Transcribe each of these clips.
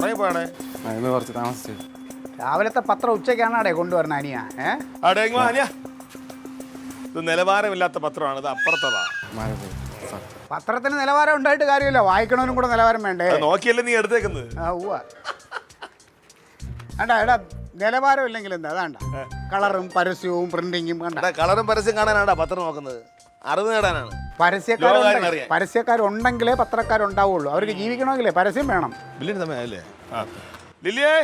ഇറങ്ങിപ്പോയാണേ. കുറച്ച് താമസിച്ചു. രാവിലത്തെ പത്രം ഉച്ചയ്ക്കാണാടേ കൊണ്ടുവരണ അനിയ. അനിയ, ഇത് നിലവാരമില്ലാത്ത പത്രമാണ്. ഇത് അപ്പുറത്തതാ. പത്രത്തിന് നിലവാരം ഉണ്ടായിട്ട് കാര്യമില്ല, വായിക്കണവനും കൂടെ നിലവാരം വേണ്ടേ? നോക്കിയല്ലേ നീ എടുത്തേക്കുന്നത്. വേണ്ട എടാ, നിലവാരം ഇല്ലെങ്കിൽ എന്താ? അതാണ്ട കളറും പരസ്യവും പ്രിന്റിങ്ങും. കണ്ട കളറും പരസ്യം കാണാനാണ് പത്രം നോക്കുന്നത്, അറിവ് നേടാനാണ്. പരസ്യക്കാരുണ്ടെങ്കിലേ പത്രക്കാരുണ്ടാവുള്ളൂ. അവർക്ക് ജീവിക്കണമെങ്കിലേ പരസ്യം വേണം. സമയല്ലേ ലില്ലിയേ,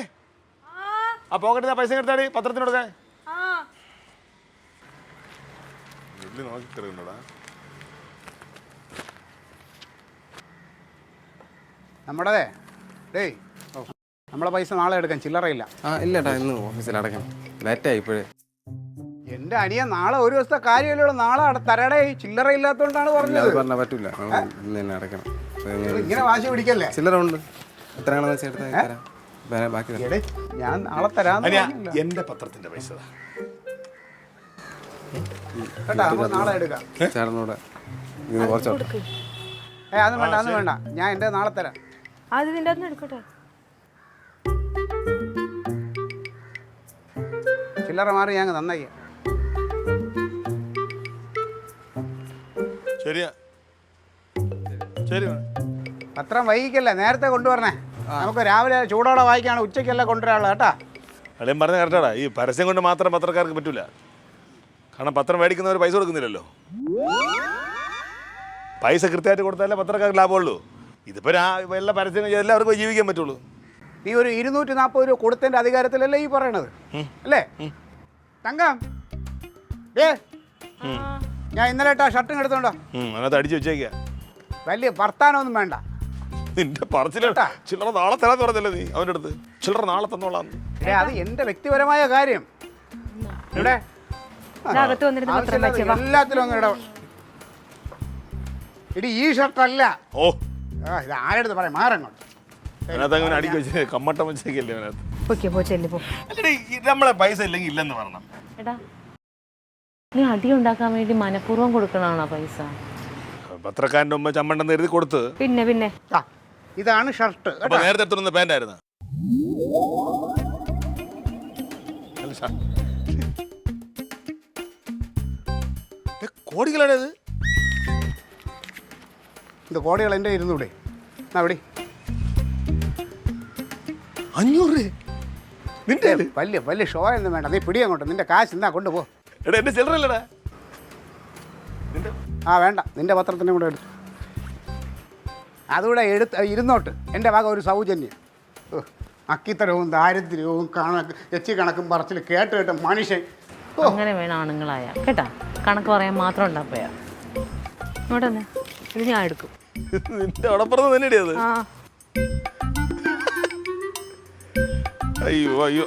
ആ പോക്കറ്റിൽ പൈസ എടുത്താടി പത്രത്തിനോടൊക്കെ. നമ്മുടെ ഡേയ്, നമ്മളെ പൈസ നാളെ എടുക്കാൻ ചില്ലറയില്ല. ഇല്ലട്ടാ, ഇന്ന് ഓഫീസിൽ അടയ്ക്കണം. ലേറ്റായി ഇപ്പോഴേ. എന്റെ അനിയ നാളെ ഒരു ദിവസത്തെ കാര്യമല്ലോ, നാളെ തരടേ. ചില്ലറ ഇല്ലാത്തോണ്ടാണ് പറഞ്ഞത്. പറഞ്ഞാൽ പറ്റൂല, ഇന്ന് അടയ്ക്കണം. ഇങ്ങനെ വാശി പിടിക്കല്ലേ? ചില്ലറ ഉണ്ട്, എത്രയാണെന്ന് വെച്ചാൽ തരാം. ബാക്കി ഞാൻ നാളെ തരാം. എന്റെ പത്രത്തിന്റെ പൈസ നാളെ എടുക്കാം. ചേട്ടനോട് കുറച്ചോട്ടെ. അതൊന്നും വേണ്ട, അതൊന്നും വേണ്ട. ഞാൻ എന്റെ നാളെ തരാം. എടുക്കട്ടെ. ചില്ലറ മാറി ഞാൻ നന്നായി. ശരിയാ, ശരി. പത്രം വൈകിക്കല്ലേ, നേരത്തെ കൊണ്ടുവരണേ. നമുക്ക് രാവിലെ ചൂടോടെ വായിക്കാണ്, ഉച്ചയ്ക്കല്ല കൊണ്ടുവരാനുള്ള കേട്ടാ. അളിയൻ പറഞ്ഞ കറക്റ്റാടാ. ഈ പരസ്യം കൊണ്ട് മാത്രം പത്രക്കാർക്ക് പറ്റൂല. കാരണം പത്രം മേടിക്കുന്നവർ പൈസ കൊടുക്കുന്നില്ലല്ലോ. പൈസ കൃത്യമായിട്ട് കൊടുത്താലേ പത്രക്കാർക്ക് ലാഭമുള്ളൂ. ഇതിപ്പോ എല്ലാ പരസ്യം എല്ലാവർക്കും ജീവിക്കാൻ പറ്റുള്ളൂ. നീ ഒരു 240 രൂപ കൊടുത്തതിന്റെ അധികാരത്തിലല്ലേ ഈ പറയണത്, അല്ലേ? തങ്കം, ഞാൻ ഇന്നലെ ഇട്ടാ ഷർട്ടും എടുത്തോണ്ടോ? അതിനകത്ത് അടിച്ചു വെച്ചേക്ക. വലിയ വർത്താനമൊന്നും വേണ്ട. നിന്റെ പറച്ചിലോട്ടാ ചില്ലറ നാളെ തരാന്ന് പറഞ്ഞല്ലേ നീ അവൻ്റെ അടുത്ത്. ചില്ലറ നാളെ തന്നോളാം. അത് എന്റെ വ്യക്തിപരമായ കാര്യം. ഇവിടെ എല്ലാത്തിലും ഒന്ന് ഇട. ഇടി ഈ ഷർട്ടല്ല. ഓ, ഇത് ആരെടുത്ത് പറയാം, മാറങ്ങോട്ട്. അതിനകത്ത് അങ്ങനെ അടിക്കി വെച്ച് കമ്മട്ടം വെച്ചേക്കല്ലേ അതിനകത്ത്. നമ്മളെ പൈസ ഇല്ലെങ്കിൽ ഇല്ലെന്ന് പറഞ്ഞ. എടാ, നീ അടി ഉണ്ടാക്കാൻ വേണ്ടി മനഃപൂർവ്വം കൊടുക്കണാണോ പൈസ? പത്രക്കാരൻ്റെ മുമ്പ് ചമ്മണ്ടെന്ന് എഴുതി കൊടുത്ത്. പിന്നെ ഇതാണ് ഷർട്ട്. നേരത്തെ എടുത്തുന്ന പാൻ്റായിരുന്നു. കോടികളാണ് ഇത്. ഇത് കോടികൾ എൻ്റെ ഇരുന്നൂടെ? അവിടെ 500 നിന്റെ വലിയ വലിയ ഷോ ഒന്നും വേണ്ട. നീ പിടി അങ്ങോട്ട്. നിന്റെ കാശ് എന്നാ കൊണ്ടുപോ. എടാ, എന്റെ ചില്ലറല്ലടാ. വേണ്ട, നിന്റെ പത്രത്തിൻ്റെ കൂടെ എടുത്തു. അതുകൂടെ ഇരുന്നോട്ട്. എൻ്റെ ഭാഗം ഒരു സൗജന്യം. അക്കിത്തരവും ദാരിദ്ര്യവും എച്ചി കണക്കും പറച്ചിൽ കേട്ട് മനുഷ്യൻ അങ്ങനെ വേണം ആണുങ്ങളായ കേട്ടാ. കണക്ക് പറയാൻ മാത്രം ഉണ്ടാപ്പോയാ. ഇങ്ങോട്ട് വന്നേ, ഇത് ഞാൻ എടുക്കും. നിന്റെ ഉടപ്പുറത്ത് തന്നെ ഇടിയത്. അയ്യോ അയ്യോ.